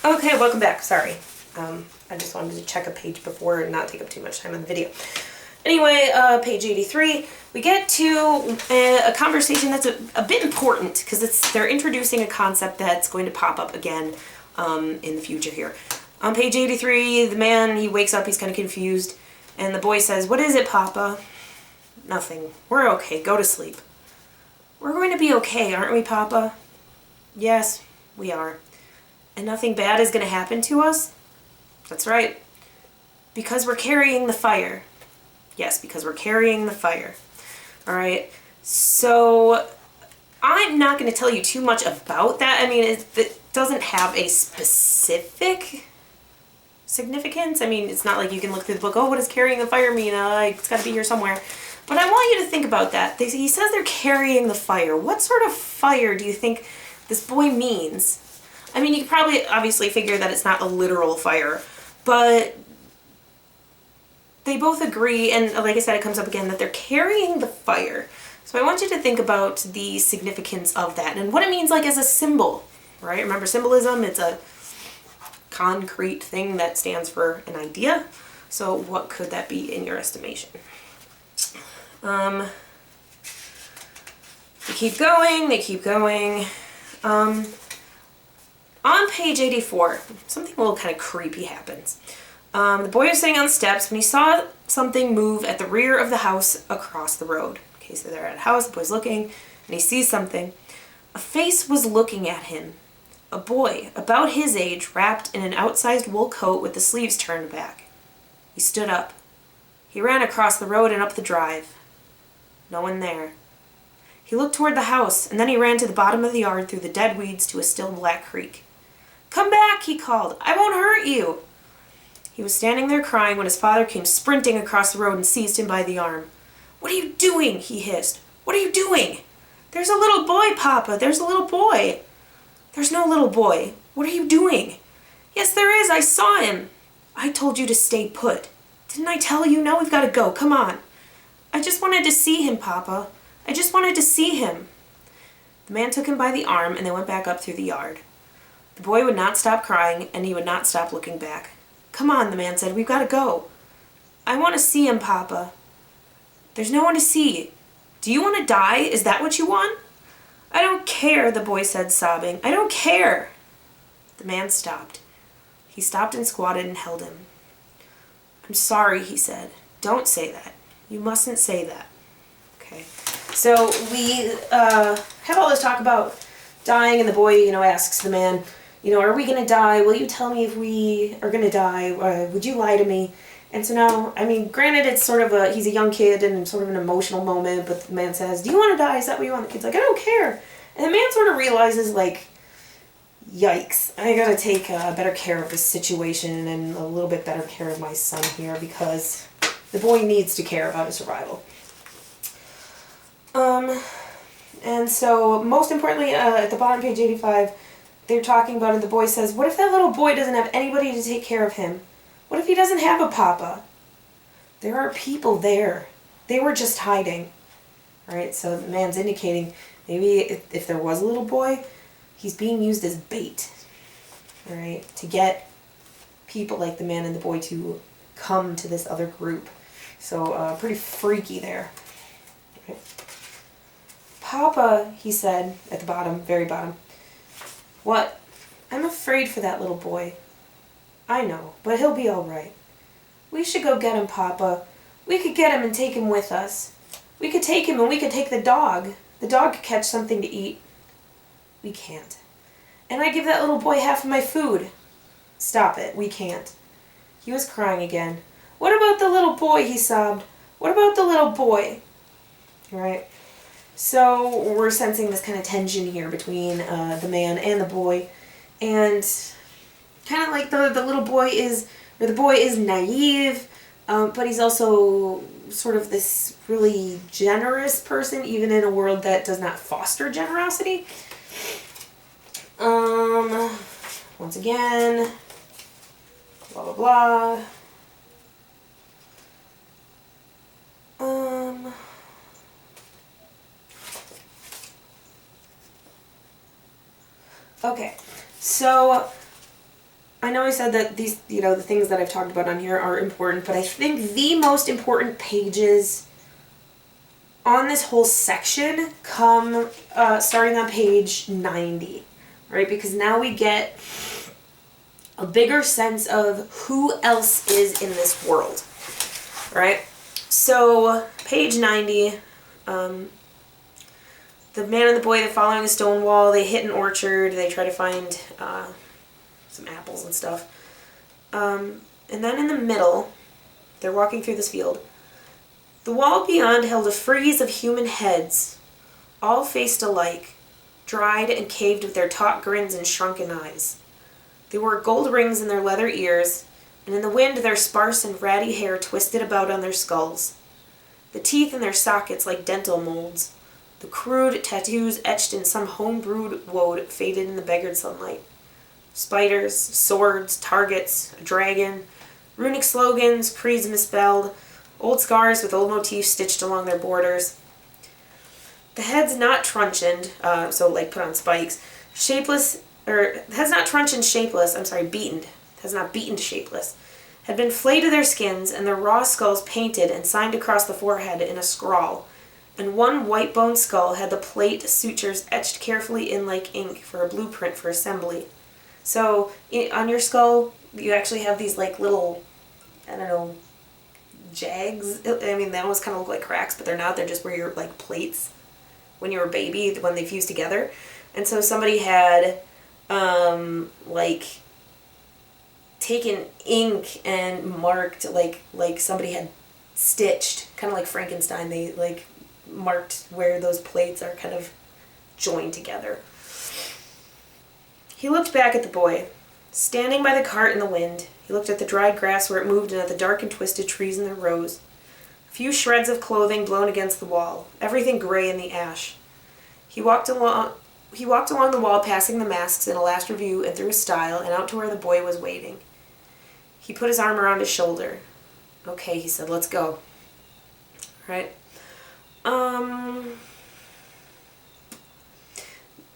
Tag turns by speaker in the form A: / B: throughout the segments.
A: Okay, welcome back. Sorry. I just wanted to check a page before and not take up too much time on the video. Anyway, page 83, we get to a conversation that's a bit important because they're introducing a concept that's going to pop up again in the future here. On page 83, the man, he wakes up, he's kind of confused, and the boy says, "What is it, Papa?" "Nothing. We're okay. Go to sleep." "We're going to be okay, aren't we, Papa?" "Yes, we are. And nothing bad is going to happen to us?" "That's right. Because we're carrying the fire." "Yes, because we're carrying the fire." Alright, so I'm not going to tell you too much about that. I mean, it doesn't have a specific significance. I mean, it's not like you can look through the book, oh, what does carrying the fire mean? It's got to be here somewhere. But I want you to think about that. He says they're carrying the fire. What sort of fire do you think this boy means? I mean, you could probably obviously figure that it's not a literal fire, but they both agree, and like I said, it comes up again, that they're carrying the fire. So I want you to think about the significance of that and what it means like as a symbol, right? Remember symbolism, it's a concrete thing that stands for an idea. So what could that be in your estimation? They keep going, they keep going. On page 84, something a little kind of creepy happens. The boy was sitting on the steps when he saw something move at the rear of the house across the road. Okay, so they're at a house, the boy's looking, and he sees something. A face was looking at him. A boy, about his age, wrapped in an outsized wool coat with the sleeves turned back. He stood up. He ran across the road and up the drive. No one there. He looked toward the house, and then he ran to the bottom of the yard through the dead weeds to a still black creek. "Come back," he called. "I won't hurt you." He was standing there crying when his father came sprinting across the road and seized him by the arm. "What are you doing?" he hissed. "What are you doing?" "There's a little boy, Papa. There's a little boy." "There's no little boy. What are you doing?" "Yes, there is. I saw him." "I told you to stay put. Didn't I tell you? Now we've got to go. Come on." "I just wanted to see him, Papa. I just wanted to see him." The man took him by the arm and they went back up through the yard. The boy would not stop crying, and he would not stop looking back. "Come on," the man said. "We've got to go." "I want to see him, Papa." "There's no one to see. Do you want to die? Is that what you want?" "I don't care," the boy said, sobbing. "I don't care." The man stopped. He stopped and squatted and held him. "I'm sorry," he said. "Don't say that. You mustn't say that." Okay. So we have all this talk about dying, and the boy, asks the man, "Are we going to die? Will you tell me if we are going to die? Would you lie to me?" And so now, I mean, granted, it's sort of he's a young kid and sort of an emotional moment, but the man says, "Do you want to die? Is that what you want?" The kid's like, "I don't care." And the man sort of realizes, like, yikes, I gotta take better care of this situation and a little bit better care of my son here because the boy needs to care about his survival. And so, most importantly, at the bottom, page 85, they're talking about it. The boy says, "What if that little boy doesn't have anybody to take care of him? What if he doesn't have a papa?" "There are people there. They were just hiding." Alright, so the man's indicating maybe if there was a little boy, he's being used as bait. Alright, to get people like the man and the boy to come to this other group. So, pretty freaky there. Right. "Papa," he said at the bottom, very bottom. "What?" "I'm afraid for that little boy." "I know, but he'll be all right." "We should go get him, Papa. We could get him and take him with us. We could take him and we could take the dog. The dog could catch something to eat." "We can't." "And I give that little boy half of my food." "Stop it, we can't." He was crying again. "What about the little boy?" he sobbed. "What about the little boy?" Alright. So we're sensing this kind of tension here between the man and the boy, and kind of like the little boy is, or the boy is naive, but he's also sort of this really generous person, even in a world that does not foster generosity. Once again, blah blah blah. Okay, so I know I said that these, the things that I've talked about on here are important, but I think the most important pages on this whole section come starting on page 90, right? Because now we get a bigger sense of who else is in this world, right? So, page 90, the man and the boy, they're following a stone wall, they hit an orchard, they try to find some apples and stuff. And then in the middle, they're walking through this field. The wall beyond held a frieze of human heads, all faced alike, dried and caved with their taut grins and shrunken eyes. They wore gold rings in their leather ears, and in the wind their sparse and ratty hair twisted about on their skulls. The teeth in their sockets like dental molds. The crude tattoos etched in some home-brewed woad faded in the beggared sunlight. Spiders, swords, targets, a dragon, runic slogans, creeds misspelled, old scars with old motifs stitched along their borders. The heads not truncheoned, so like put on spikes, beaten, has not beaten shapeless, had been flayed to their skins and their raw skulls painted and signed across the forehead in a scrawl, and one white-boned skull had the plate sutures etched carefully in like ink for a blueprint for assembly. So, on your skull, you actually have these, like, little, I don't know, jags. I mean, they almost kind of look like cracks, but they're not. They're just where your, like, plates, when you were a baby, when they fused together. And so somebody had, like, taken ink and marked, like somebody had stitched, kind of like Frankenstein. They, like, marked where those plates are kind of joined together. He looked back at the boy. Standing by the cart in the wind, he looked at the dried grass where it moved and at the dark and twisted trees in their rows. A few shreds of clothing blown against the wall, everything gray in the ash. He walked along the wall, passing the masks in a last review and through a stile and out to where the boy was waiting. He put his arm around his shoulder. Okay, he said, let's go. Right?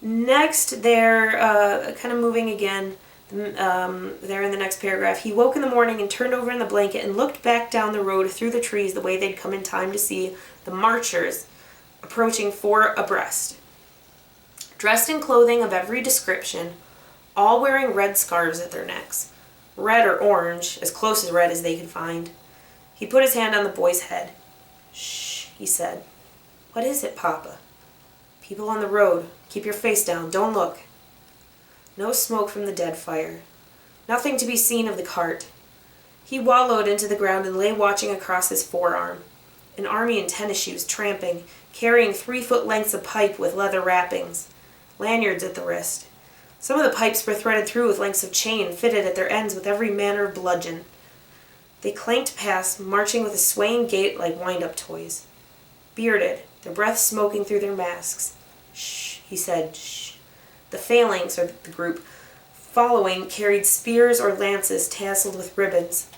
A: Next, they're kind of moving again. They're in the next paragraph. He woke in the morning and turned over in the blanket and looked back down the road through the trees the way they'd come in time to see the marchers approaching 4 abreast. Dressed in clothing of every description, all wearing red scarves at their necks. Red or orange, as close as red as they could find. He put his hand on the boy's head. Shh, he said. What is it, Papa? People on the road. Keep your face down. Don't look. No smoke from the dead fire. Nothing to be seen of the cart. He wallowed into the ground and lay watching across his forearm. An army in tennis shoes, tramping, carrying 3-foot lengths of pipe with leather wrappings. Lanyards at the wrist. Some of the pipes were threaded through with lengths of chain fitted at their ends with every manner of bludgeon. They clanked past, marching with a swaying gait like wind-up toys. Bearded, their breath smoking through their masks. Shh, he said, shh. The phalanx, or the group, following carried spears or lances tasseled with ribbons.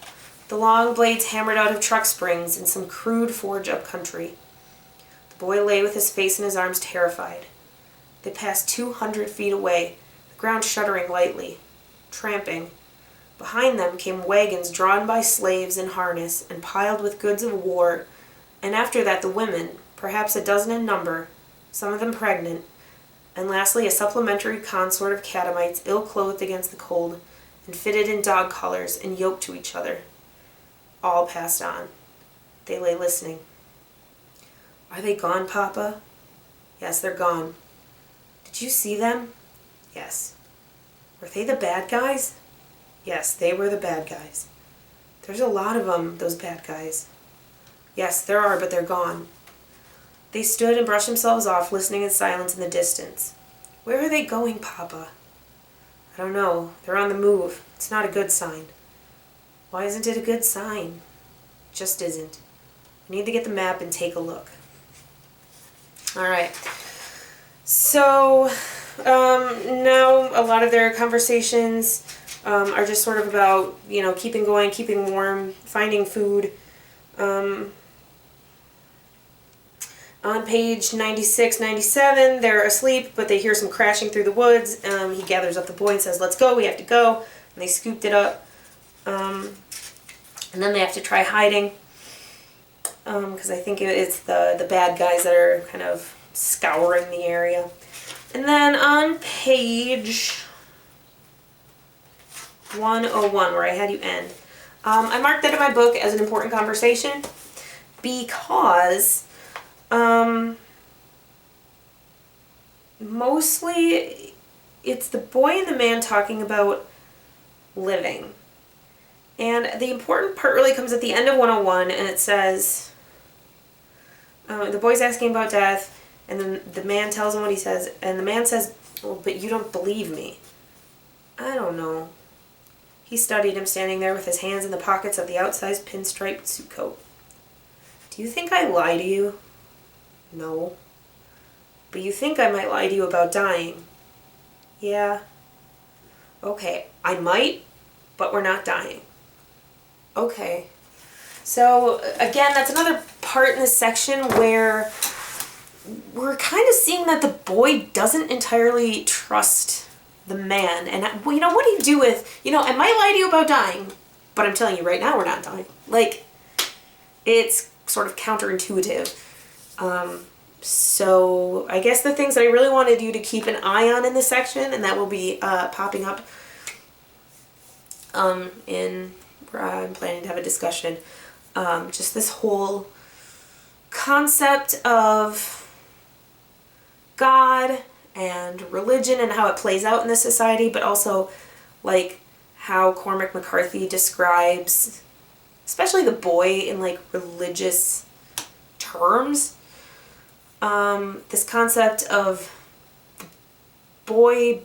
A: The long blades hammered out of truck springs in some crude forge up country. The boy lay with his face in his arms, terrified. They passed 200 feet away, the ground shuddering lightly. Tramping. Behind them came wagons drawn by slaves in harness and piled with goods of war, and after that the women, perhaps a dozen in number, some of them pregnant, and lastly a supplementary consort of catamites ill-clothed against the cold and fitted in dog collars and yoked to each other. All passed on. They lay listening. Are they gone, Papa? Yes, they're gone. Did you see them? Yes. Were they the bad guys? Yes, they were the bad guys. There's a lot of them, those bad guys. Yes, there are, but they're gone. They stood and brushed themselves off, listening in silence in the distance. Where are they going, Papa? I don't know. They're on the move. It's not a good sign. Why isn't it a good sign? It just isn't. I need to get the map and take a look. Alright. So, now a lot of their conversations are just sort of about, keeping going, keeping warm, finding food. On page 96, 97, they're asleep, but they hear some crashing through the woods. He gathers up the boy and says, let's go, we have to go. and they scooped it up. And then they have to try hiding, because I think it's the bad guys that are kind of scouring the area. And then on page 101, where I had you end, I marked that in my book as an important conversation because mostly it's the boy and the man talking about living. And the important part really comes at the end of 101, and it says, the boy's asking about death, and then the man tells him what he says, and the man says, well, but you don't believe me. I don't know. He studied him standing there with his hands in the pockets of the outsized pinstriped suit coat. Do you think I lie to you? No. But you think I might lie to you about dying? Yeah. Okay, I might, but we're not dying. Okay. So, again, that's another part in this section where we're kind of seeing that the boy doesn't entirely trust the man. And, what do you do with, I might lie to you about dying, but I'm telling you right now we're not dying. Like, it's sort of counterintuitive. So I guess the things that I really wanted you to keep an eye on in this section, and that will be popping up in where I'm planning to have a discussion, just this whole concept of God and religion and how it plays out in this society, but also like how Cormac McCarthy describes especially the boy in like religious terms. This concept of the boy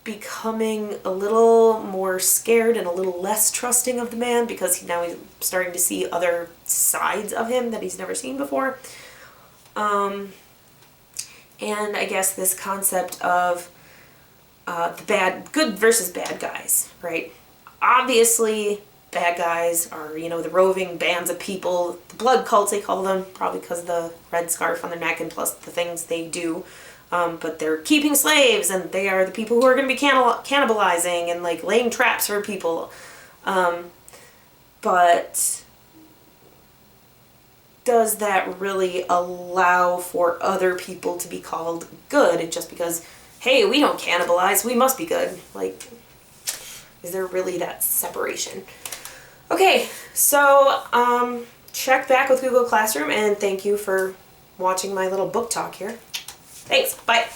A: becoming a little more scared and a little less trusting of the man because now he's starting to see other sides of him that he's never seen before. And I guess this concept of the good versus bad guys, right? Obviously, bad guys are, the roving bands of people, the blood cults they call them, probably because of the red scarf on their neck and plus the things they do. But they're keeping slaves, and they are the people who are going to be cannibalizing and like laying traps for people. But does that really allow for other people to be called good just because, hey, we don't cannibalize, we must be good? Like, is there really that separation? Okay, so check back with Google Classroom, and thank you for watching my little book talk here. Thanks, bye.